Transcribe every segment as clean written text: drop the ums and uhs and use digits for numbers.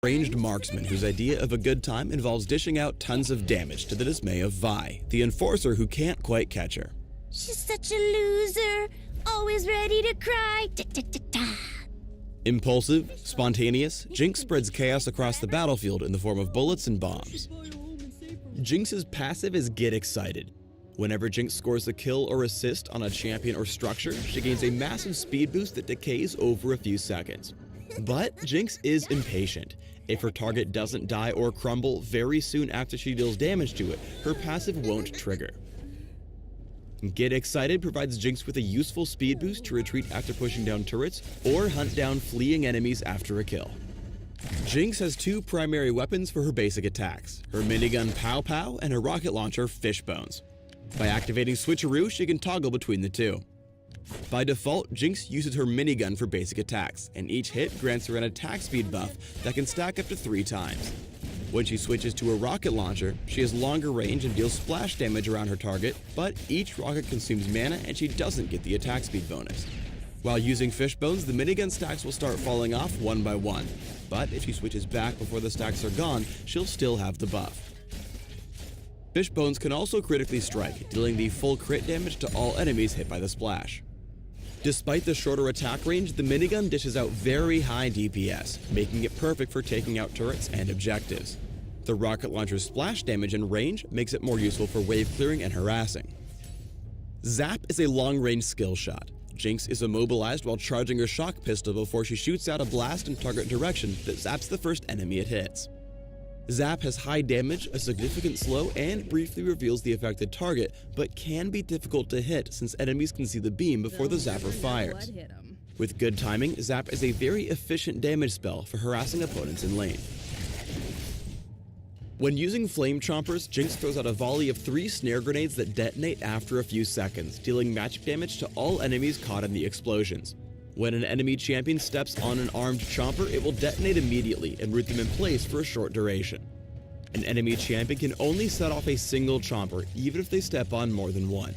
Ranged marksman whose idea of a good time involves dishing out tons of damage to the dismay of Vi, the enforcer who can't quite catch her. She's such a loser, always ready to cry. Da-da-da-da. Impulsive, spontaneous, Jinx spreads chaos across the battlefield in the form of bullets and bombs. Jinx's passive is Get Excited. Whenever Jinx scores a kill or assist on a champion or structure, she gains a massive speed boost that decays over a few seconds. But Jinx is impatient. If her target doesn't die or crumble very soon after she deals damage to it, her passive won't trigger. Get Excited provides Jinx with a useful speed boost to retreat after pushing down turrets or hunt down fleeing enemies after a kill. Jinx has two primary weapons for her basic attacks, her minigun Pow Pow and her rocket launcher Fishbones. By activating Switcheroo, she can toggle between the two. By default, Jinx uses her minigun for basic attacks, and each hit grants her an attack speed buff that can stack up to 3 times. When she switches to a rocket launcher, she has longer range and deals splash damage around her target, but each rocket consumes mana and she doesn't get the attack speed bonus. While using Fishbones, the minigun stacks will start falling off one by one, but if she switches back before the stacks are gone, she'll still have the buff. Fishbones can also critically strike, dealing the full crit damage to all enemies hit by the splash. Despite the shorter attack range, the minigun dishes out very high DPS, making it perfect for taking out turrets and objectives. The rocket launcher's splash damage and range makes it more useful for wave clearing and harassing. Zap is a long-range skill shot. Jinx is immobilized while charging her shock pistol before she shoots out a blast in target direction that zaps the first enemy it hits. Zap has high damage, a significant slow, and briefly reveals the affected target, but can be difficult to hit since enemies can see the beam before the zapper fires. With good timing, Zap is a very efficient damage spell for harassing opponents in lane. When using Flame Chompers, Jinx throws out a volley of 3 snare grenades that detonate after a few seconds, dealing magic damage to all enemies caught in the explosions. When an enemy champion steps on an armed chomper, it will detonate immediately and root them in place for a short duration. An enemy champion can only set off a single chomper, even if they step on more than one.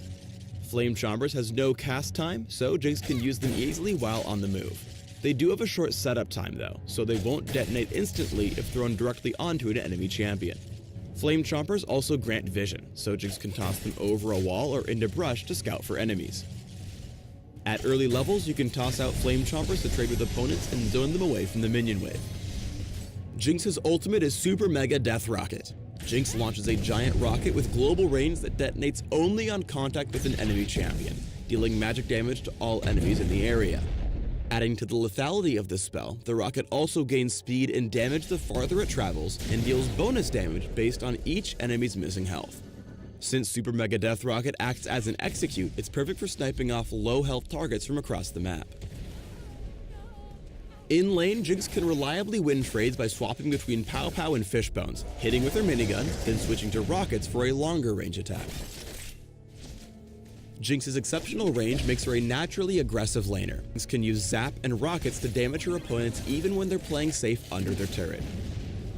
Flame Chompers has no cast time, so Jinx can use them easily while on the move. They do have a short setup time though, so they won't detonate instantly if thrown directly onto an enemy champion. Flame Chompers also grant vision, so Jinx can toss them over a wall or into brush to scout for enemies. At early levels, you can toss out Flame Chompers to trade with opponents and zone them away from the minion wave. Jinx's ultimate is Super Mega Death Rocket. Jinx launches a giant rocket with global range that detonates only on contact with an enemy champion, dealing magic damage to all enemies in the area. Adding to the lethality of this spell, the rocket also gains speed and damage the farther it travels and deals bonus damage based on each enemy's missing health. Since Super Mega Death Rocket acts as an execute, it's perfect for sniping off low health targets from across the map. In lane, Jinx can reliably win trades by swapping between Pow Pow and Fishbones, hitting with her minigun, then switching to rockets for a longer range attack. Jinx's exceptional range makes her a naturally aggressive laner. Jinx can use Zap and rockets to damage her opponents even when they're playing safe under their turret.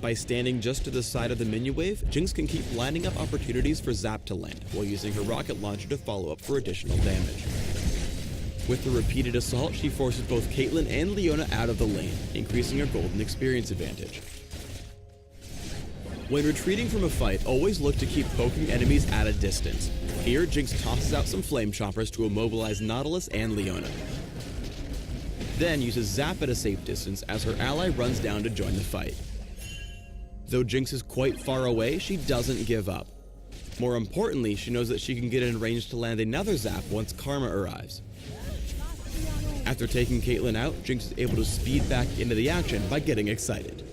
By standing just to the side of the minion wave, Jinx can keep lining up opportunities for Zap to land, while using her rocket launcher to follow up for additional damage. With the repeated assault, she forces both Caitlyn and Leona out of the lane, increasing her golden experience advantage. When retreating from a fight, always look to keep poking enemies at a distance. Here, Jinx tosses out some Flame Chompers to immobilize Nautilus and Leona. Then uses Zap at a safe distance as her ally runs down to join the fight. Though Jinx is quite far away, she doesn't give up. More importantly, she knows that she can get in range to land another Zap once Karma arrives. After taking Caitlyn out, Jinx is able to speed back into the action by getting excited.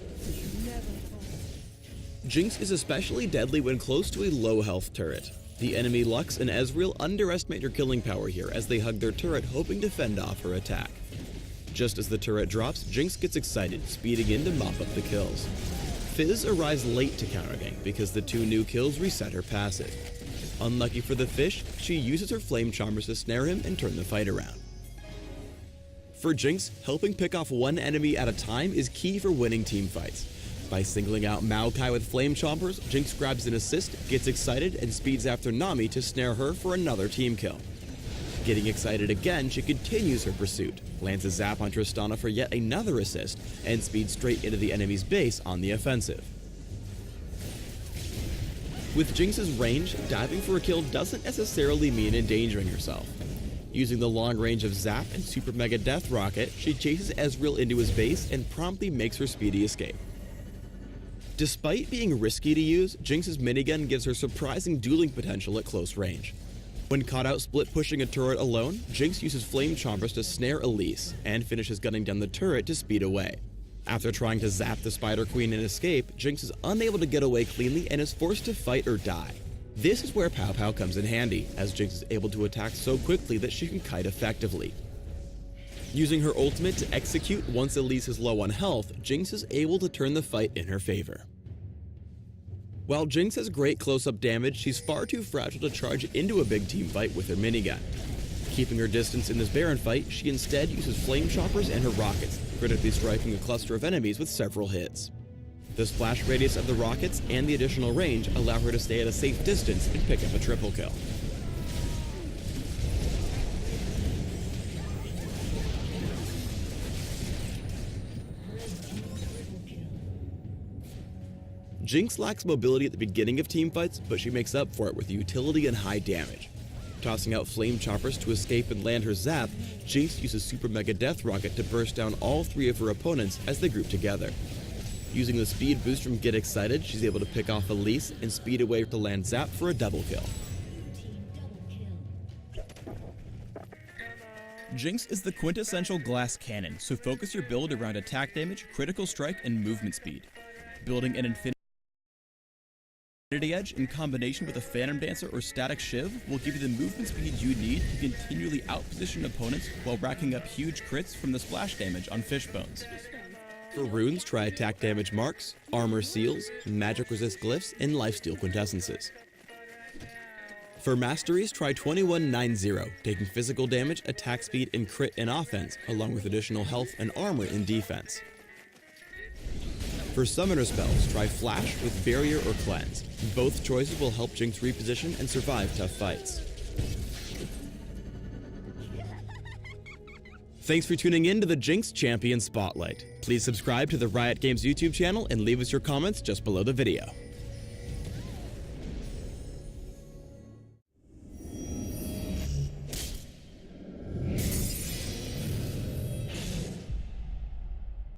Jinx is especially deadly when close to a low health turret. The enemy Lux and Ezreal underestimate her killing power here as they hug their turret hoping to fend off her attack. Just as the turret drops, Jinx gets excited, speeding in to mop up the kills. Fizz arrives late to countergank because the 2 new kills reset her passive. Unlucky for the fish, she uses her Flame Chompers to snare him and turn the fight around. For Jinx, helping pick off one enemy at a time is key for winning teamfights. By singling out Maokai with Flame Chompers, Jinx grabs an assist, gets excited, and speeds after Nami to snare her for another team kill. Getting excited again, she continues her pursuit, lands a zap on Tristana for yet another assist, and speeds straight into the enemy's base on the offensive. With Jinx's range, diving for a kill doesn't necessarily mean endangering herself. Using the long range of Zap and Super Mega Death Rocket, she chases Ezreal into his base and promptly makes her speedy escape. Despite being risky to use, Jinx's minigun gives her surprising dueling potential at close range. When caught out split pushing a turret alone, Jinx uses Flame Chompers to snare Elise, and finishes gunning down the turret to speed away. After trying to zap the Spider Queen and escape, Jinx is unable to get away cleanly and is forced to fight or die. This is where Pow Pow comes in handy, as Jinx is able to attack so quickly that she can kite effectively. Using her ultimate to execute once Elise is low on health, Jinx is able to turn the fight in her favor. While Jinx has great close-up damage, she's far too fragile to charge into a big team fight with her minigun. Keeping her distance in this Baron fight, she instead uses Flame Choppers and her rockets, critically striking a cluster of enemies with several hits. The splash radius of the rockets and the additional range allow her to stay at a safe distance and pick up a triple kill. Jinx lacks mobility at the beginning of teamfights, but she makes up for it with utility and high damage. Tossing out Flame Choppers to escape and land her zap, Jinx uses Super Mega Death Rocket to burst down all three of her opponents as they group together. Using the speed boost from Get Excited, she's able to pick off Elise and speed away to land zap for a double kill. Jinx is the quintessential glass cannon, so focus your build around attack damage, critical strike, and movement speed. Building an Infinity Edge in combination with a Phantom Dancer or Static Shiv will give you the movement speed you need to continually outposition opponents while racking up huge crits from the splash damage on Fishbones. For runes, try attack damage marks, armor seals, magic resist glyphs, and lifesteal quintessences. For masteries, try 2190, taking physical damage, attack speed, and crit in offense, along with additional health and armor in defense. For summoner spells, try Flash with Barrier or Cleanse. Both choices will help Jinx reposition and survive tough fights. Thanks for tuning in to the Jinx Champion Spotlight. Please subscribe to the Riot Games YouTube channel and leave us your comments just below the video.